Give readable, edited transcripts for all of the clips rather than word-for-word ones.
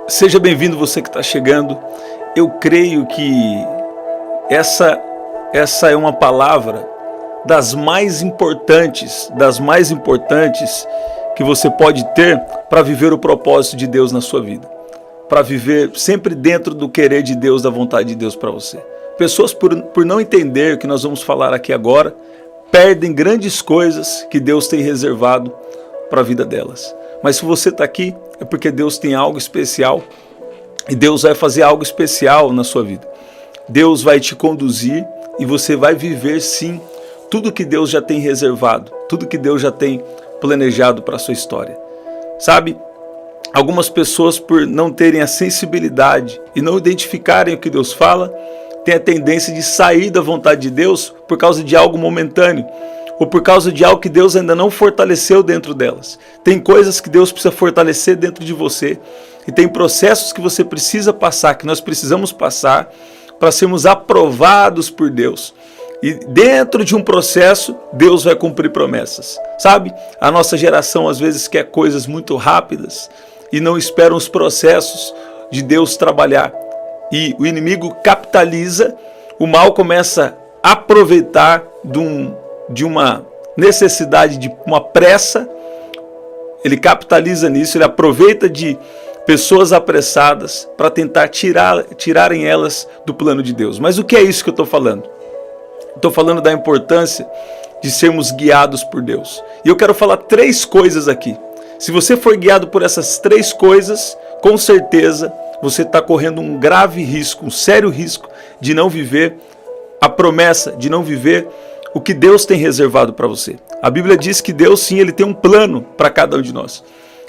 Seja bem-vindo você que está chegando. Eu creio que essa é uma palavra das mais importantes que você pode ter para viver o propósito de Deus na sua vida. Para viver sempre dentro do querer de Deus, da vontade de Deus para você. Pessoas, por não entender o que nós vamos falar aqui agora, perdem grandes coisas que Deus tem reservado para a vida delas. Mas se você está aqui, é porque Deus tem algo especial e Deus vai fazer algo especial na sua vida. Deus vai te conduzir e você vai viver sim tudo que Deus já tem reservado, tudo que Deus já tem planejado para a sua história. Sabe, algumas pessoas, por não terem a sensibilidade e não identificarem o que Deus fala, têm a tendência de sair da vontade de Deus por causa de algo momentâneo, ou por causa de algo que Deus ainda não fortaleceu dentro delas. Tem coisas que Deus precisa fortalecer dentro de você, e tem processos que você precisa passar, que nós precisamos passar, para sermos aprovados por Deus. E dentro de um processo, Deus vai cumprir promessas. Sabe, a nossa geração às vezes quer coisas muito rápidas, e não esperam os processos de Deus trabalhar. E o inimigo capitaliza, o mal começa a aproveitar de uma necessidade, de uma pressa. Ele capitaliza nisso, ele aproveita de pessoas apressadas para tentar tirarem elas do plano de Deus. Mas o que é isso que eu estou falando? Estou falando da importância de sermos guiados por Deus. E eu quero falar 3 coisas aqui. Se você for guiado por essas 3 coisas, com certeza você está correndo um grave risco, um sério risco de não viver a promessa, de não viver o que Deus tem reservado para você. A Bíblia diz que Deus sim, Ele tem um plano para cada um de nós.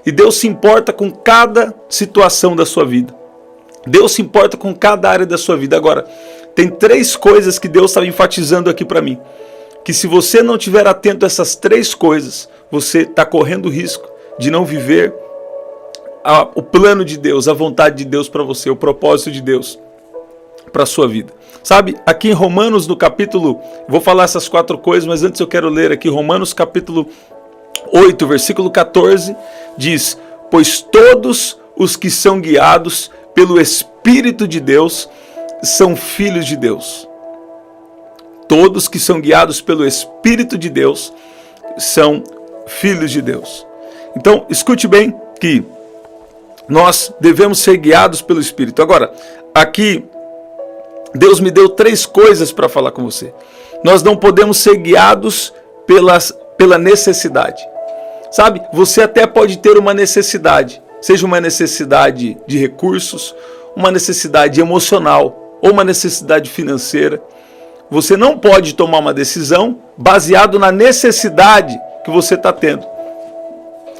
E Deus se importa com cada situação da sua vida. Deus se importa com cada área da sua vida. Agora, tem 3 coisas que Deus está enfatizando aqui para mim. Que se você não estiver atento a essas 3 coisas, você está correndo o risco de não viver o plano de Deus, a vontade de Deus para você, o propósito de Deus para a sua vida. Sabe, aqui em Romanos, no capítulo, vou falar essas 4 coisas, mas antes eu quero ler aqui Romanos capítulo 8, versículo 14, diz: pois todos os que são guiados pelo Espírito de Deus são filhos de Deus. Todos que são guiados pelo Espírito de Deus são filhos de Deus. Então, escute bem que nós devemos ser guiados pelo Espírito. Agora, aqui, Deus me deu 3 coisas para falar com você. Nós não podemos ser guiados pela necessidade. Sabe, você até pode ter uma necessidade, seja uma necessidade de recursos, uma necessidade emocional ou uma necessidade financeira. Você não pode tomar uma decisão baseado na necessidade que você está tendo.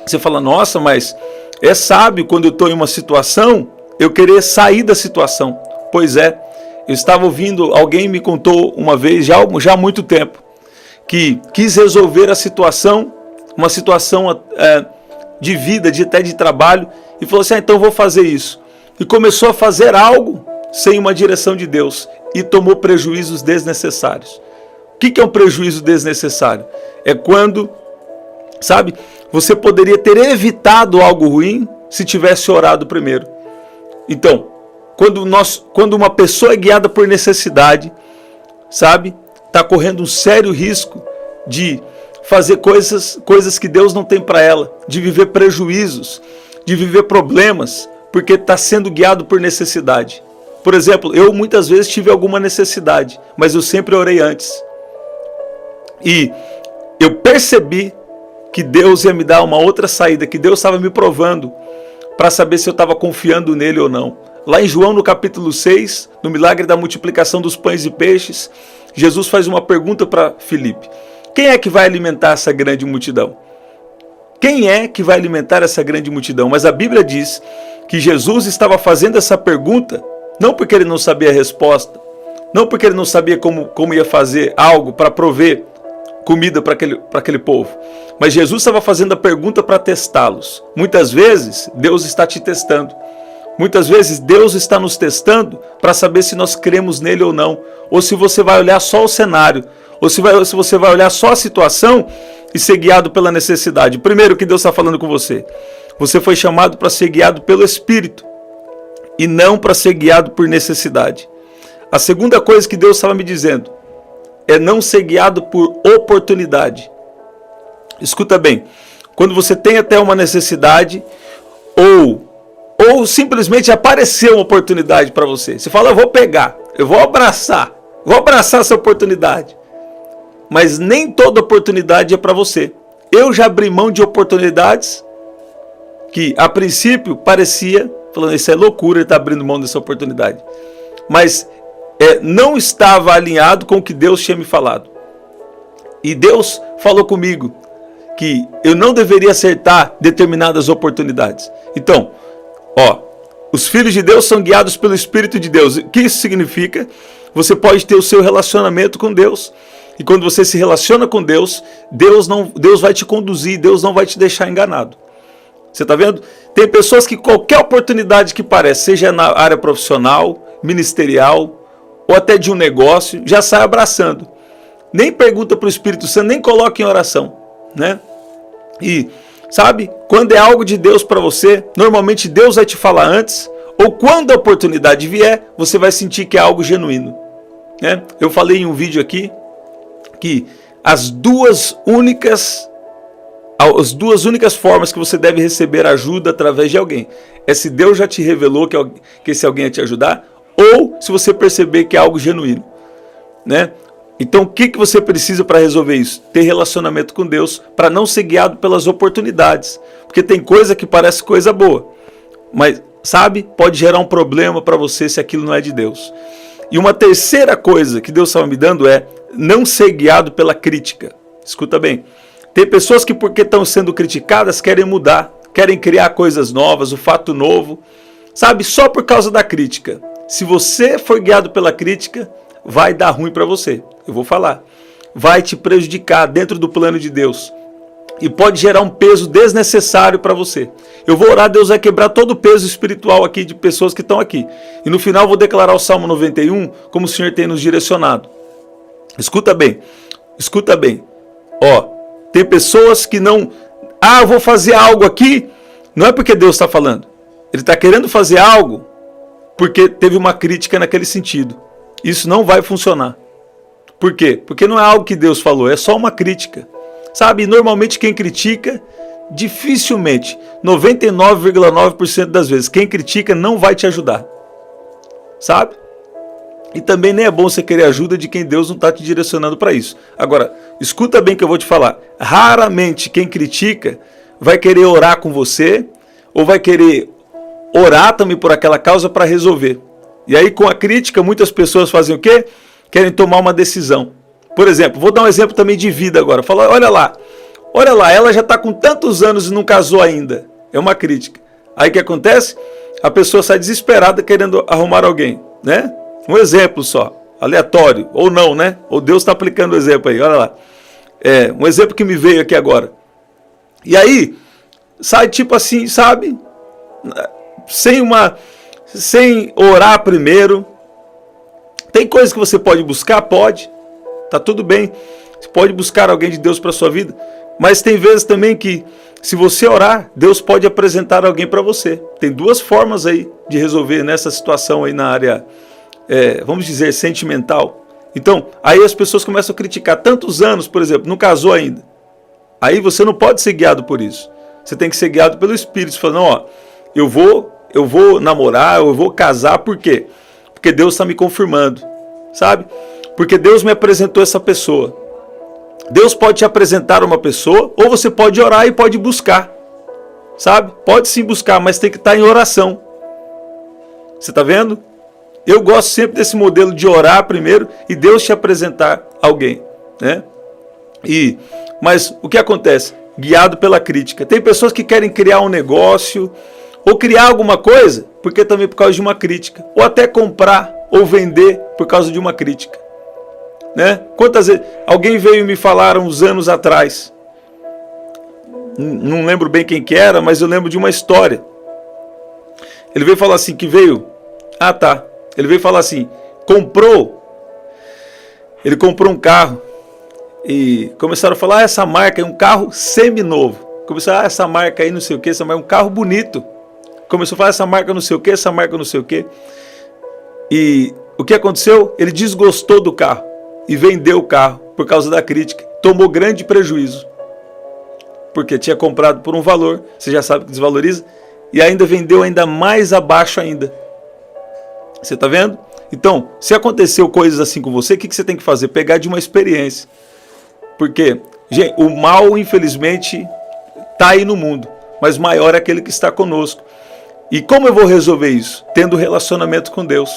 Você fala, nossa, mas é sábio quando eu estou em uma situação, eu querer sair da situação. Pois é, eu estava ouvindo, alguém me contou uma vez, já há muito tempo, que quis resolver a situação, uma situação de vida, até de trabalho, e falou assim, então vou fazer isso. E começou a fazer algo sem uma direção de Deus, e tomou prejuízos desnecessários. O que é um prejuízo desnecessário? É quando, sabe, você poderia ter evitado algo ruim se tivesse orado primeiro. Então, quando uma pessoa é guiada por necessidade, sabe, está correndo um sério risco de fazer coisas que Deus não tem para ela, de viver prejuízos, de viver problemas, porque está sendo guiado por necessidade. Por exemplo, eu muitas vezes tive alguma necessidade, mas eu sempre orei antes. E eu percebi que Deus ia me dar uma outra saída, que Deus estava me provando para saber se eu estava confiando nele ou não. Lá em João, no capítulo 6, no milagre da multiplicação dos pães e peixes, Jesus faz uma pergunta para Filipe. Quem é que vai alimentar essa grande multidão? Quem é que vai alimentar essa grande multidão? Mas a Bíblia diz que Jesus estava fazendo essa pergunta, não porque ele não sabia a resposta, não porque ele não sabia como ia fazer algo para prover comida para aquele povo. Mas Jesus estava fazendo a pergunta para testá-los. Muitas vezes, Deus está te testando. Muitas vezes, Deus está nos testando para saber se nós cremos nele ou não. Ou se você vai olhar só o cenário. Ou se você vai olhar só a situação e ser guiado pela necessidade. Primeiro, o que Deus está falando com você? Você foi chamado para ser guiado pelo Espírito. e não para ser guiado por necessidade. A segunda coisa que Deus estava me dizendo é não ser guiado por oportunidade. Escuta bem, quando você tem até uma necessidade ou simplesmente apareceu uma oportunidade para você, você fala, eu vou pegar, eu vou abraçar essa oportunidade. Mas nem toda oportunidade é para você. Eu já abri mão de oportunidades que a princípio parecia, falando, isso é loucura, ele está abrindo mão dessa oportunidade. Mas não estava alinhado com o que Deus tinha me falado. E Deus falou comigo que eu não deveria acertar determinadas oportunidades. Então, os filhos de Deus são guiados pelo Espírito de Deus. O que isso significa? Você pode ter o seu relacionamento com Deus. E quando você se relaciona com Deus, Deus vai te conduzir, Deus não vai te deixar enganado. Você está vendo? Tem pessoas que qualquer oportunidade que parece, seja na área profissional, ministerial, ou até de um negócio, já sai abraçando. Nem pergunta para o Espírito Santo, nem coloca em oração, né? E, sabe, quando é algo de Deus para você, normalmente Deus vai te falar antes, ou quando a oportunidade vier, você vai sentir que é algo genuíno, né? Eu falei em um vídeo aqui, que as duas únicas formas que você deve receber ajuda através de alguém é se Deus já te revelou que esse alguém vai te ajudar, ou se você perceber que é algo genuíno, né? Então o que você precisa para resolver isso? Ter relacionamento com Deus, para não ser guiado pelas oportunidades, porque tem coisa que parece coisa boa, mas sabe, pode gerar um problema para você se aquilo não é de Deus. E uma terceira coisa que Deus estava me dando é não ser guiado pela crítica. Escuta bem, tem pessoas que porque estão sendo criticadas querem mudar, querem criar coisas novas, o fato novo, sabe, só por causa da crítica. Se você for guiado pela crítica, vai dar ruim para você. Eu vou falar. Vai te prejudicar dentro do plano de Deus. E pode gerar um peso desnecessário para você. Eu vou orar, Deus vai quebrar todo o peso espiritual aqui de pessoas que estão aqui. E no final eu vou declarar o Salmo 91 como o Senhor tem nos direcionado. Escuta bem. Escuta bem. Tem pessoas que não... eu vou fazer algo aqui. Não é porque Deus está falando. Ele está querendo fazer algo porque teve uma crítica naquele sentido. Isso não vai funcionar. Por quê? Porque não é algo que Deus falou, é só uma crítica. Sabe, normalmente quem critica, dificilmente, 99,9% das vezes, quem critica não vai te ajudar. Sabe? E também nem é bom você querer ajuda de quem Deus não está te direcionando para isso. Agora, escuta bem que eu vou te falar. Raramente quem critica vai querer orar com você, ou vai querer orar também por aquela causa para resolver. E aí com a crítica muitas pessoas fazem o quê? Querem tomar uma decisão. Por exemplo, vou dar um exemplo também de vida agora. Fala, olha lá, ela já está com tantos anos e não casou ainda. É uma crítica. Aí o que acontece? A pessoa sai desesperada querendo arrumar alguém, né? Um exemplo só, aleatório, ou não, né? Ou Deus está aplicando o exemplo aí, olha lá. Um exemplo que me veio aqui agora. E aí, sai tipo assim, sabe? Sem orar primeiro. Tem coisas que você pode buscar? Pode. Tá tudo bem. Você pode buscar alguém de Deus para sua vida. Mas tem vezes também que, se você orar, Deus pode apresentar alguém para você. Tem duas formas aí de resolver nessa situação aí na área, vamos dizer, sentimental. Então, aí as pessoas começam a criticar. Tantos anos, por exemplo, não casou ainda. Aí você não pode ser guiado por isso. Você tem que ser guiado pelo Espírito. Falando, eu vou namorar, eu vou casar, por quê? Porque Deus está me confirmando, sabe? Porque Deus me apresentou essa pessoa. Deus pode te apresentar uma pessoa, ou você pode orar e pode buscar, sabe? Pode sim buscar, mas tem que estar em oração. Você está vendo? Eu gosto sempre desse modelo de orar primeiro e Deus te apresentar alguém, né? Mas o que acontece? Guiado pela crítica. Tem pessoas que querem criar um negócio ou criar alguma coisa, porque também por causa de uma crítica. Ou até comprar ou vender por causa de uma crítica. Né? Quantas vezes alguém veio me falar uns anos atrás, não lembro bem quem que era, mas eu lembro de uma história. Ele veio falar assim, ele veio falar assim, ele comprou um carro e começaram a falar, essa marca é um carro seminovo. Começaram, essa marca aí não sei o que, essa marca é um carro bonito. Começou a falar essa marca não sei o que, essa marca não sei o que. E o que aconteceu? Ele desgostou do carro e vendeu o carro por causa da crítica. Tomou grande prejuízo. Porque tinha comprado por um valor, você já sabe que desvaloriza, e ainda vendeu ainda mais abaixo ainda. Você está vendo? Então, se aconteceu coisas assim com você, o que você tem que fazer? Pegar de uma experiência. Porque, gente, o mal, infelizmente, está aí no mundo, mas maior é aquele que está conosco. E como eu vou resolver isso? Tendo relacionamento com Deus.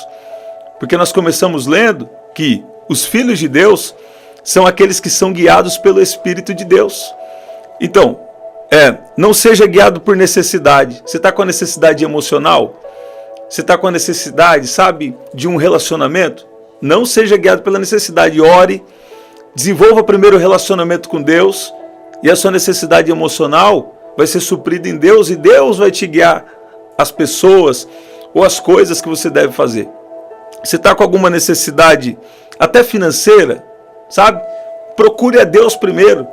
Porque nós começamos lendo que os filhos de Deus são aqueles que são guiados pelo Espírito de Deus. Então, não seja guiado por necessidade. Você está com a necessidade emocional? Você está com a necessidade, sabe, de um relacionamento? Não seja guiado pela necessidade. Ore, desenvolva primeiro o relacionamento com Deus e a sua necessidade emocional vai ser suprida em Deus e Deus vai te guiar as pessoas ou as coisas que você deve fazer. Você está com alguma necessidade, até financeira, sabe? Procure a Deus primeiro.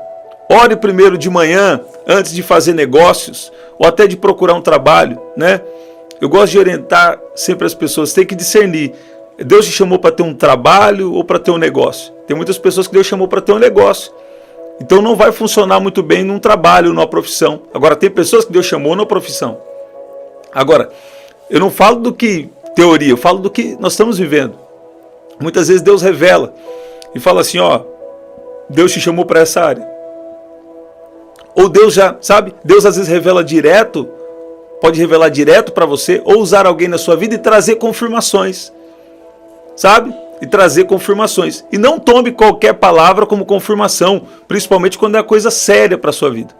Ore primeiro de manhã, antes de fazer negócios, ou até de procurar um trabalho, né? Eu gosto de orientar sempre as pessoas, tem que discernir. Deus te chamou para ter um trabalho ou para ter um negócio? Tem muitas pessoas que Deus chamou para ter um negócio. Então não vai funcionar muito bem num trabalho, numa profissão. Agora, tem pessoas que Deus chamou na profissão. Agora, eu não falo do que teoria, eu falo do que nós estamos vivendo. Muitas vezes Deus revela e fala assim, ó, Deus te chamou para essa área. Ou Deus já, sabe, Deus às vezes revela direto, pode revelar direto para você, ou usar alguém na sua vida e trazer confirmações, sabe? E trazer confirmações. E não tome qualquer palavra como confirmação, principalmente quando é uma coisa séria para a sua vida.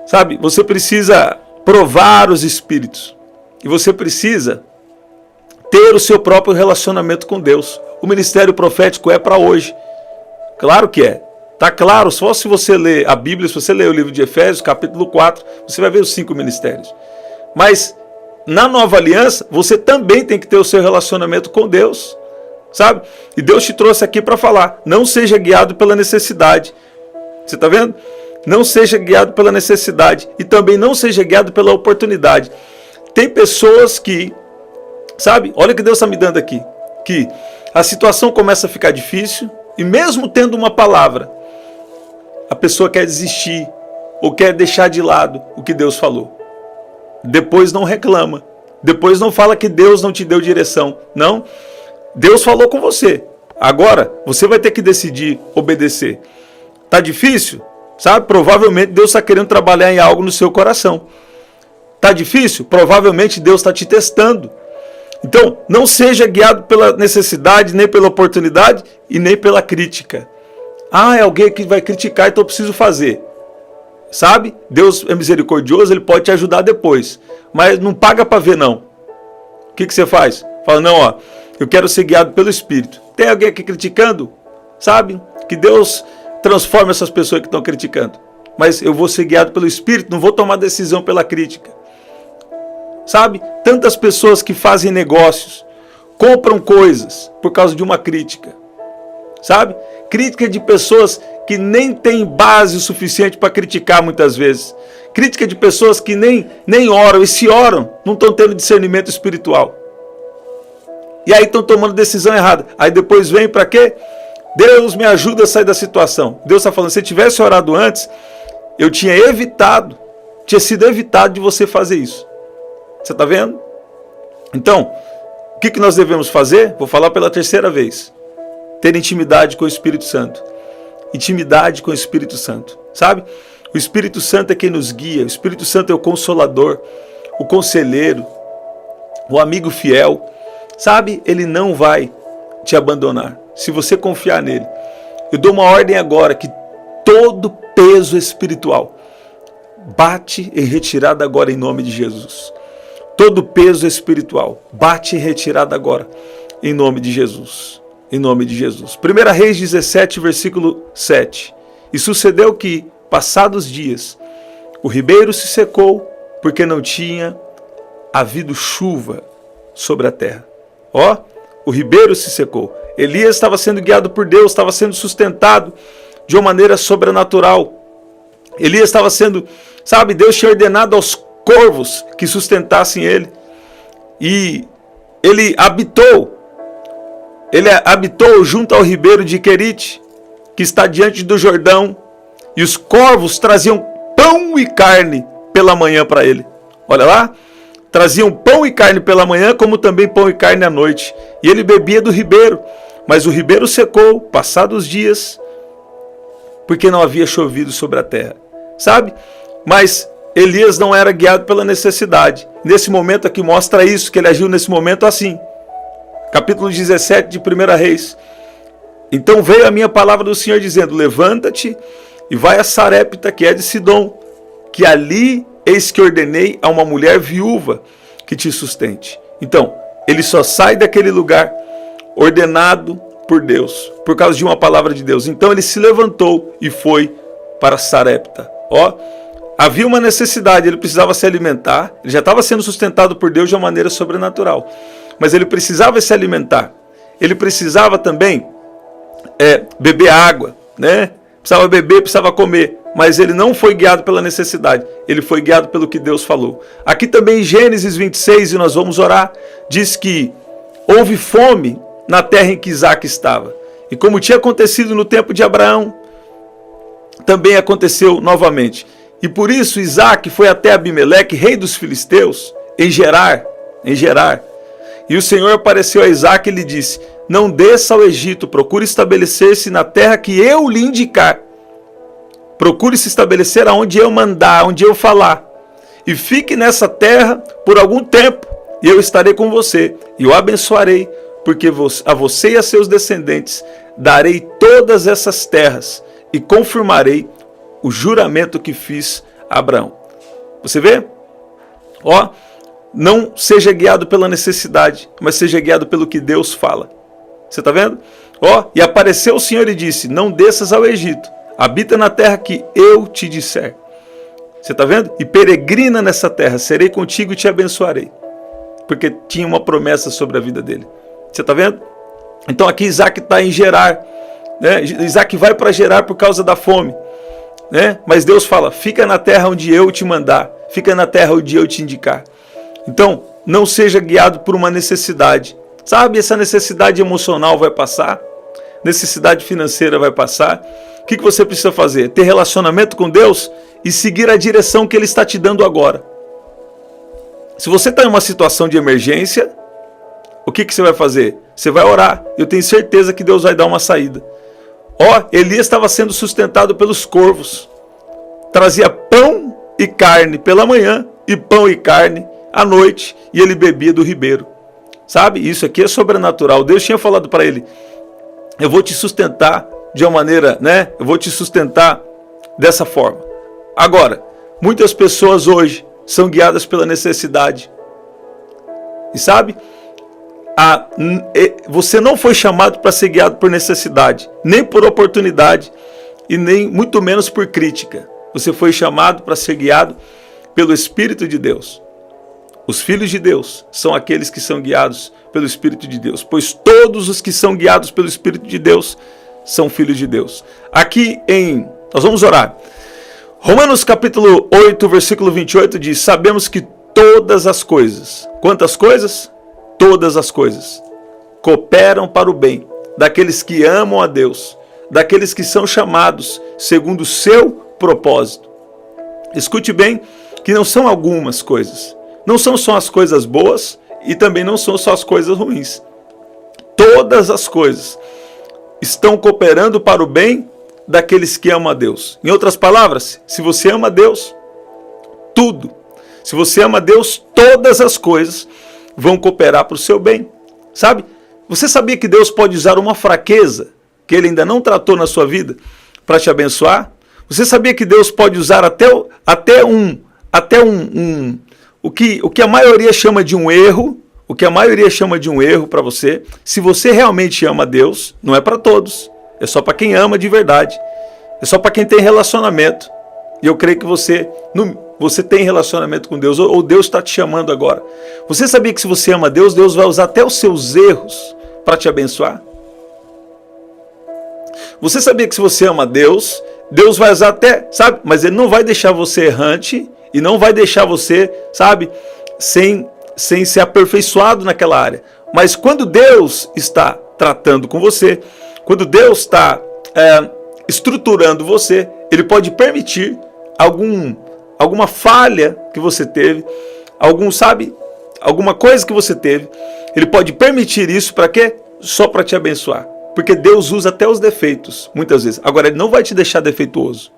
Sabe, você precisa provar os espíritos. E você precisa ter o seu próprio relacionamento com Deus. O ministério profético é para hoje. Claro que é. Tá claro, só se você ler a Bíblia, se você ler o livro de Efésios, capítulo 4, você vai ver os 5 ministérios. Mas na nova aliança, você também tem que ter o seu relacionamento com Deus, sabe? E Deus te trouxe aqui para falar, não seja guiado pela necessidade. Você está vendo? Não seja guiado pela necessidade e também não seja guiado pela oportunidade. Tem pessoas que, sabe? Olha o que Deus está me dando aqui, que a situação começa a ficar difícil e mesmo tendo uma palavra, a pessoa quer desistir ou quer deixar de lado o que Deus falou. Depois não reclama. Depois não fala que Deus não te deu direção. Não. Deus falou com você. Agora, você vai ter que decidir obedecer. Tá difícil? Sabe? Provavelmente Deus está querendo trabalhar em algo no seu coração. Tá difícil? Provavelmente Deus está te testando. Então, não seja guiado pela necessidade, nem pela oportunidade e nem pela crítica. Ah, é alguém que vai criticar, então eu preciso fazer. Sabe? Deus é misericordioso, Ele pode te ajudar depois. Mas não paga para ver, não. O que você faz? Fala, não, ó, eu quero ser guiado pelo Espírito. Tem alguém aqui criticando? Sabe? Que Deus transforme essas pessoas que estão criticando. Mas eu vou ser guiado pelo Espírito, não vou tomar decisão pela crítica. Sabe? Tantas pessoas que fazem negócios, compram coisas por causa de uma crítica. Sabe? Crítica de pessoas que nem têm base o suficiente para criticar muitas vezes. Crítica de pessoas que nem oram, e se oram, não estão tendo discernimento espiritual. E aí estão tomando decisão errada. Aí depois vem para quê? Deus me ajuda a sair da situação. Deus está falando, se tivesse orado antes, eu tinha sido evitado de você fazer isso. Você está vendo? Então, o que nós devemos fazer? Vou falar pela terceira vez. Ter intimidade com o Espírito Santo. Intimidade com o Espírito Santo. Sabe? O Espírito Santo é quem nos guia. O Espírito Santo é o consolador, o conselheiro, o amigo fiel. Sabe? Ele não vai te abandonar se você confiar nele. Eu dou uma ordem agora que todo peso espiritual bate em retirada agora em nome de Jesus. Todo peso espiritual bate em retirada agora em nome de Jesus. Em nome de Jesus. 1 Reis 17, versículo 7. E sucedeu que, passados dias, o ribeiro se secou, porque não tinha havido chuva sobre a terra. Ó, o ribeiro se secou. Elias estava sendo guiado por Deus, estava sendo sustentado de uma maneira sobrenatural. Elias estava sendo, sabe, Deus tinha ordenado aos corvos que sustentassem ele. E ele habitou junto ao ribeiro de Querite, que está diante do Jordão, e os corvos traziam pão e carne pela manhã para ele. Olha lá, traziam pão e carne pela manhã, como também pão e carne à noite. E ele bebia do ribeiro, mas o ribeiro secou, passados dias, porque não havia chovido sobre a terra. Sabe? Mas Elias não era guiado pela necessidade. Nesse momento aqui mostra isso, que ele agiu nesse momento assim. Capítulo 17 de 1 Reis. Então veio a minha palavra do Senhor dizendo: levanta-te e vai a Sarepta, que é de Sidom, que ali eis que ordenei a uma mulher viúva que te sustente. Então, ele só sai daquele lugar ordenado por Deus, por causa de uma palavra de Deus. Então ele se levantou e foi para Sarepta. Havia uma necessidade, ele precisava se alimentar, ele já estava sendo sustentado por Deus de uma maneira sobrenatural, mas ele precisava se alimentar, ele precisava também beber água, né? Precisava beber, precisava comer, mas ele não foi guiado pela necessidade, ele foi guiado pelo que Deus falou. Aqui também em Gênesis 26, e nós vamos orar, diz que houve fome na terra em que Isaac estava, e como tinha acontecido no tempo de Abraão, também aconteceu novamente. E por isso Isaac foi até Abimeleque, rei dos filisteus, em Gerar. E o Senhor apareceu a Isaac e lhe disse: não desça ao Egito, procure estabelecer-se na terra que eu lhe indicar. Procure se estabelecer aonde eu mandar, onde eu falar. E fique nessa terra por algum tempo, e eu estarei com você, e o abençoarei, porque a você e a seus descendentes darei todas essas terras, e confirmarei o juramento que fiz a Abraão. Você vê? Não seja guiado pela necessidade, mas seja guiado pelo que Deus fala. Você está vendo? E apareceu o Senhor e disse: não desças ao Egito, habita na terra que eu te disser. Você está vendo? E peregrina nessa terra, serei contigo e te abençoarei. Porque tinha uma promessa sobre a vida dele. Você está vendo? Então aqui Isaac está em Gerar, né? Isaac vai para Gerar por causa da fome, né? Mas Deus fala: fica na terra onde eu te mandar, fica na terra onde eu te indicar. Então não seja guiado por uma necessidade. Sabe, essa necessidade emocional vai passar, necessidade financeira vai passar. O que você precisa fazer? Ter relacionamento com Deus e seguir a direção que Ele está te dando agora. Se você está em uma situação de emergência, o que você vai fazer? Você vai orar. Eu tenho certeza que Deus vai dar uma saída. Elias estava sendo sustentado pelos corvos. Trazia pão e carne pela manhã e pão e carne à noite, e ele bebia do ribeiro. Sabe? Isso aqui é sobrenatural. Deus tinha falado para ele: eu vou te sustentar de uma maneira, né? Eu vou te sustentar dessa forma. Agora, muitas pessoas hoje são guiadas pela necessidade. E sabe? Você não foi chamado para ser guiado por necessidade, nem por oportunidade, e nem muito menos por crítica. Você foi chamado para ser guiado pelo Espírito de Deus. Os filhos de Deus são aqueles que são guiados pelo Espírito de Deus, pois todos os que são guiados pelo Espírito de Deus são filhos de Deus. Aqui nós vamos orar. Romanos capítulo 8, versículo 28 diz: sabemos que todas as coisas, quantas coisas? Todas as coisas cooperam para o bem daqueles que amam a Deus, daqueles que são chamados segundo o seu propósito. Escute bem, que não são algumas coisas, não são só as coisas boas e também não são só as coisas ruins. Todas as coisas estão cooperando para o bem daqueles que amam a Deus. Em outras palavras, se você ama a Deus, tudo. Se você ama a Deus, todas as coisas vão cooperar para o seu bem. Sabe? Você sabia que Deus pode usar uma fraqueza que Ele ainda não tratou na sua vida para te abençoar? Você sabia que Deus pode usar o que a maioria chama de um erro, o que a maioria chama de um erro para você? Se você realmente ama a Deus, não é para todos, é só para quem ama de verdade, é só para quem tem relacionamento. E eu creio que você tem relacionamento com Deus, ou Deus está te chamando agora. Você sabia que se você ama Deus, Deus vai usar até os seus erros para te abençoar? Você sabia que se você ama Deus, Deus vai usar até, sabe? Mas Ele não vai deixar você errante, e não vai deixar você, sabe, sem ser aperfeiçoado naquela área. Mas quando Deus está tratando com você, quando Deus está estruturando você, Ele pode permitir alguma falha que você teve, alguma coisa que você teve. Ele pode permitir isso para quê? Só para te abençoar. Porque Deus usa até os defeitos, muitas vezes. Agora, Ele não vai te deixar defeituoso.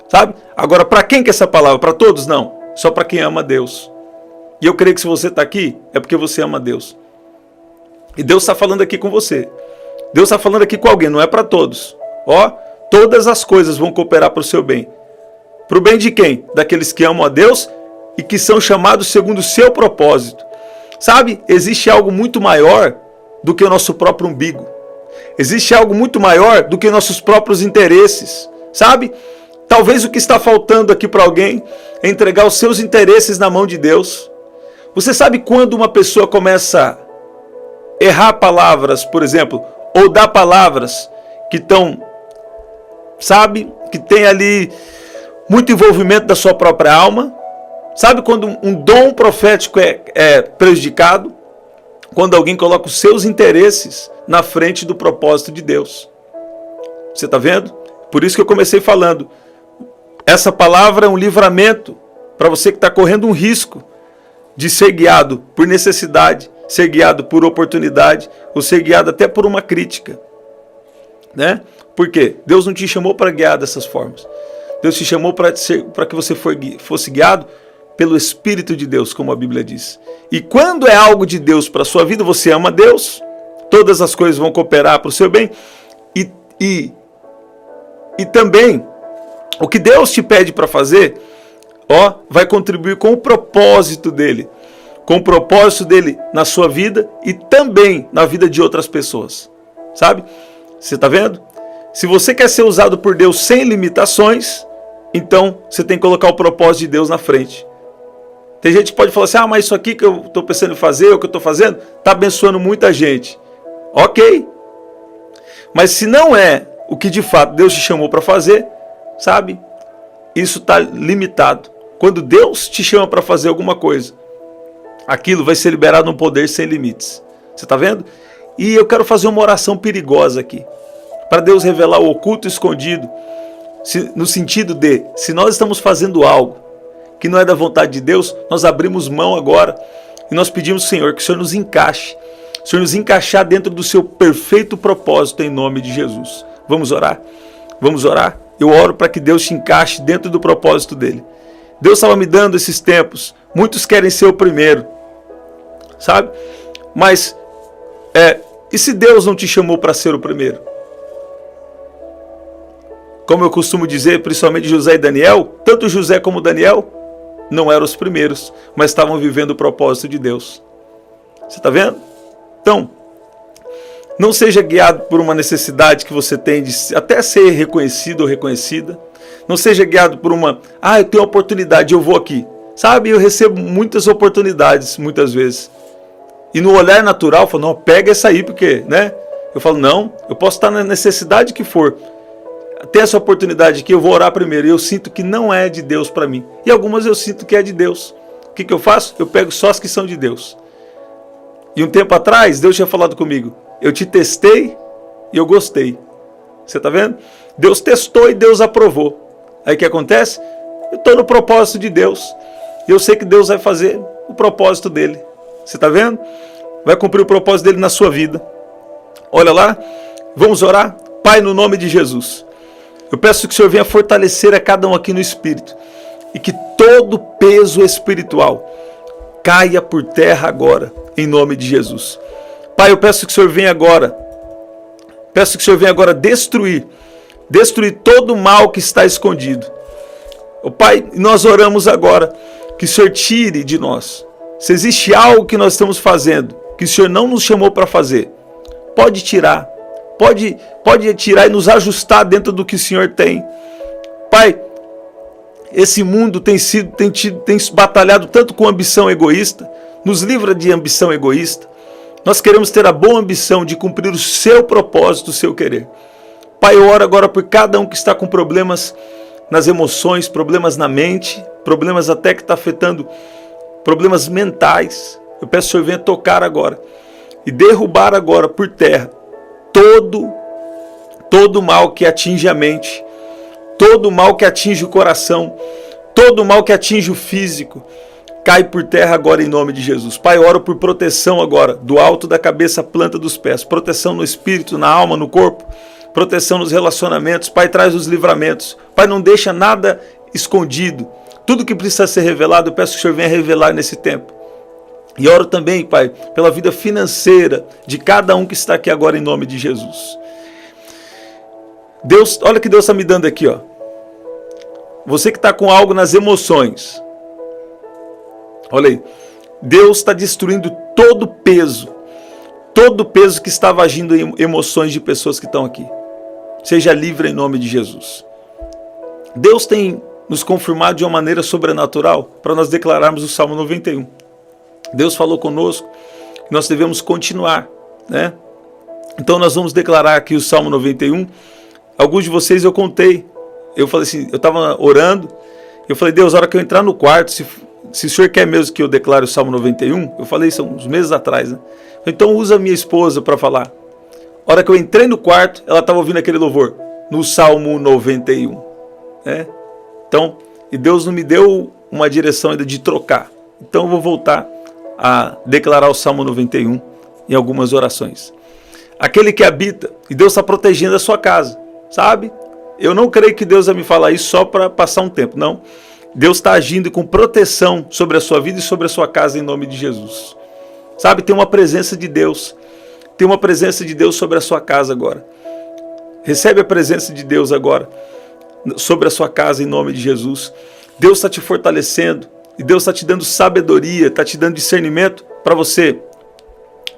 Sabe? Agora, para quem que é essa palavra? Para todos? Não. Só para quem ama Deus. E eu creio que se você está aqui, é porque você ama Deus. E Deus está falando aqui com você. Deus está falando aqui com alguém, não é para todos. Ó, todas as coisas vão cooperar para o seu bem. Para o bem de quem? Daqueles que amam a Deus e que são chamados segundo o seu propósito. Sabe? Existe algo muito maior do que o nosso próprio umbigo. Existe algo muito maior do que nossos próprios interesses. Sabe? Talvez o que está faltando aqui para alguém é entregar os seus interesses na mão de Deus. Você sabe quando uma pessoa começa a errar palavras, por exemplo, ou dar palavras que estão, sabe, que tem ali muito envolvimento da sua própria alma? Sabe quando um dom profético é prejudicado? Quando alguém coloca os seus interesses na frente do propósito de Deus. Você está vendo? Por isso que eu comecei falando. Essa palavra é um livramento para você que está correndo um risco de ser guiado por necessidade, ser guiado por oportunidade, ou ser guiado até por uma crítica. Né? Por quê? Deus não te chamou para guiar dessas formas. Deus te chamou para que você fosse guiado pelo Espírito de Deus, como a Bíblia diz. E quando é algo de Deus para a sua vida, você ama Deus, todas as coisas vão cooperar para o seu bem. E também, o que Deus te pede para fazer, vai contribuir com o propósito dele. Com o propósito dele na sua vida e também na vida de outras pessoas. Sabe? Você está vendo? Se você quer ser usado por Deus sem limitações, então você tem que colocar o propósito de Deus na frente. Tem gente que pode falar assim, mas isso aqui que eu estou pensando em fazer, o que eu estou fazendo, está abençoando muita gente. Ok. Mas se não é o que de fato Deus te chamou para fazer, sabe? Isso está limitado. Quando Deus te chama para fazer alguma coisa, aquilo vai ser liberado num poder sem limites. Você está vendo? E eu quero fazer uma oração perigosa aqui. Para Deus revelar o oculto e escondido. No sentido de, se nós estamos fazendo algo que não é da vontade de Deus, nós abrimos mão agora e nós pedimos, Senhor, que o Senhor nos encaixe. O Senhor nos encaixar dentro do seu perfeito propósito em nome de Jesus. Vamos orar? Vamos orar? Eu oro para que Deus te encaixe dentro do propósito dele. Deus estava me dando esses tempos. Muitos querem ser o primeiro. Sabe? Mas, e se Deus não te chamou para ser o primeiro? Como eu costumo dizer, principalmente José e Daniel, tanto José como Daniel não eram os primeiros, mas estavam vivendo o propósito de Deus. Você está vendo? Então, não seja guiado por uma necessidade que você tem de até ser reconhecido ou reconhecida. Não seja guiado por eu tenho oportunidade, eu vou aqui. Sabe, eu recebo muitas oportunidades, muitas vezes. E no olhar natural, eu falo, não, pega essa aí, porque, né? Eu falo, não, eu posso estar na necessidade que for. Tem essa oportunidade aqui, eu vou orar primeiro. E eu sinto que não é de Deus para mim. E algumas eu sinto que é de Deus. O que eu faço? Eu pego só as que são de Deus. E um tempo atrás, Deus tinha falado comigo. Eu te testei e eu gostei. Você está vendo? Deus testou e Deus aprovou. Aí o que acontece? Eu estou no propósito de Deus. E eu sei que Deus vai fazer o propósito dele. Você está vendo? Vai cumprir o propósito dele na sua vida. Olha lá. Vamos orar? Pai, no nome de Jesus. Eu peço que o Senhor venha fortalecer a cada um aqui no Espírito. E que todo peso espiritual caia por terra agora. Em nome de Jesus. Pai, eu peço que o Senhor venha agora. Peço que o Senhor venha agora destruir todo o mal que está escondido. Oh, Pai, nós oramos agora que o Senhor tire de nós. Se existe algo que nós estamos fazendo, que o Senhor não nos chamou para fazer, pode tirar. Pode tirar e nos ajustar dentro do que o Senhor tem. Pai, esse mundo tem batalhado tanto com ambição egoísta. Nos livra de ambição egoísta. Nós queremos ter a boa ambição de cumprir o seu propósito, o seu querer. Pai, eu oro agora por cada um que está com problemas nas emoções, problemas na mente, problemas até que está afetando problemas mentais. Eu peço que o Senhor venha tocar agora e derrubar agora por terra todo mal que atinge a mente, todo mal que atinge o coração, todo mal que atinge o físico, cai por terra agora em nome de Jesus. Pai, eu oro por proteção agora, do alto da cabeça à planta dos pés, proteção no espírito, na alma, no corpo, proteção nos relacionamentos. Pai, traz os livramentos. Pai, não deixa nada escondido. Tudo que precisa ser revelado, eu peço que o Senhor venha revelar nesse tempo. E oro também, Pai, pela vida financeira de cada um que está aqui agora em nome de Jesus. Deus, olha o que Deus está me dando aqui, ó. Você que está com algo nas emoções, olha aí, Deus está destruindo todo peso que estava agindo em emoções de pessoas que estão aqui. Seja livre em nome de Jesus. Deus tem nos confirmado de uma maneira sobrenatural para nós declararmos o Salmo 91. Deus falou conosco que nós devemos continuar, né? Então nós vamos declarar aqui o Salmo 91. Alguns de vocês eu contei. Eu falei assim, eu estava orando, eu falei, Deus, a hora que eu entrar no quarto, se o Senhor quer mesmo que eu declare o Salmo 91, eu falei isso uns meses atrás, né? Então usa a minha esposa para falar. A hora que eu entrei no quarto, ela estava ouvindo aquele louvor, no Salmo 91. Né? Então, e Deus não me deu uma direção ainda de trocar. Então eu vou voltar a declarar o Salmo 91 em algumas orações. Aquele que habita, e Deus está protegendo a sua casa, sabe? Eu não creio que Deus vai me falar isso só para passar um tempo, não. Deus está agindo com proteção sobre a sua vida e sobre a sua casa em nome de Jesus. Sabe, tem uma presença de Deus. Tem uma presença de Deus sobre a sua casa agora. Recebe a presença de Deus agora sobre a sua casa em nome de Jesus. Deus está te fortalecendo e Deus está te dando sabedoria, está te dando discernimento para você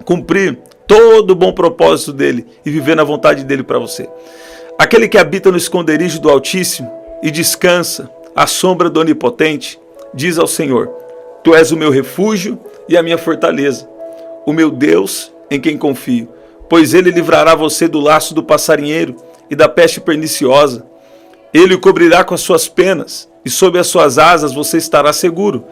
cumprir todo o bom propósito dele e viver na vontade dele para você. Aquele que habita no esconderijo do Altíssimo e descansa à sombra do Onipotente, diz ao Senhor, Tu és o meu refúgio e a minha fortaleza, o meu Deus em quem confio, pois ele livrará você do laço do passarinheiro e da peste perniciosa. Ele o cobrirá com as suas penas e sob as suas asas você estará seguro.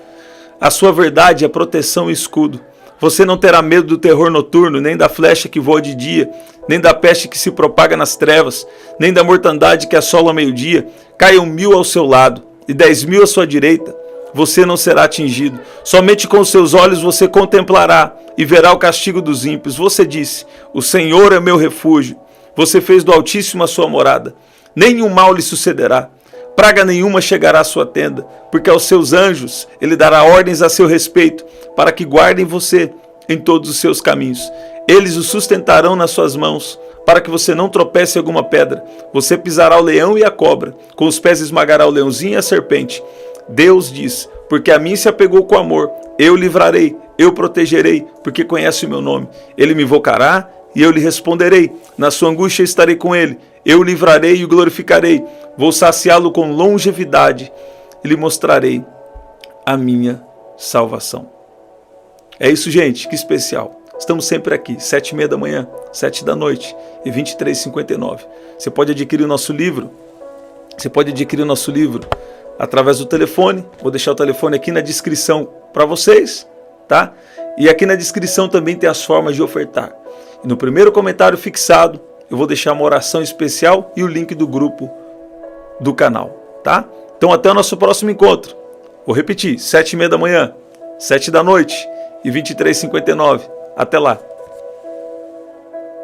A sua verdade é proteção e escudo. Você não terá medo do terror noturno, nem da flecha que voa de dia, nem da peste que se propaga nas trevas, nem da mortandade que assola ao meio-dia. Caiam 1000 ao seu lado e 10.000 à sua direita. Você não será atingido. Somente com os seus olhos você contemplará e verá o castigo dos ímpios. Você disse, o Senhor é meu refúgio. Você fez do Altíssimo a sua morada. Nenhum mal lhe sucederá. Praga nenhuma chegará à sua tenda, porque aos seus anjos ele dará ordens a seu respeito, para que guardem você em todos os seus caminhos. Eles o sustentarão nas suas mãos, para que você não tropece em alguma pedra. Você pisará o leão e a cobra, com os pés esmagará o leãozinho e a serpente. Deus diz, porque a mim se apegou com amor, eu livrarei, eu protegerei, porque conhece o meu nome. Ele me invocará e eu lhe responderei. Na sua angústia estarei com ele. Eu o livrarei e o glorificarei. Vou saciá-lo com longevidade e lhe mostrarei a minha salvação. É isso, gente, que especial. Estamos sempre aqui, 7h30 da manhã, 7 da noite e 23h59. Você pode adquirir o nosso livro. Através do telefone. Vou deixar o telefone aqui na descrição para vocês, tá? E aqui na descrição também tem as formas de ofertar. E no primeiro comentário fixado, eu vou deixar uma oração especial e o link do grupo do canal, tá? Então até o nosso próximo encontro. Vou repetir, 7h30 da manhã, 7 da noite e 23h59. Até lá.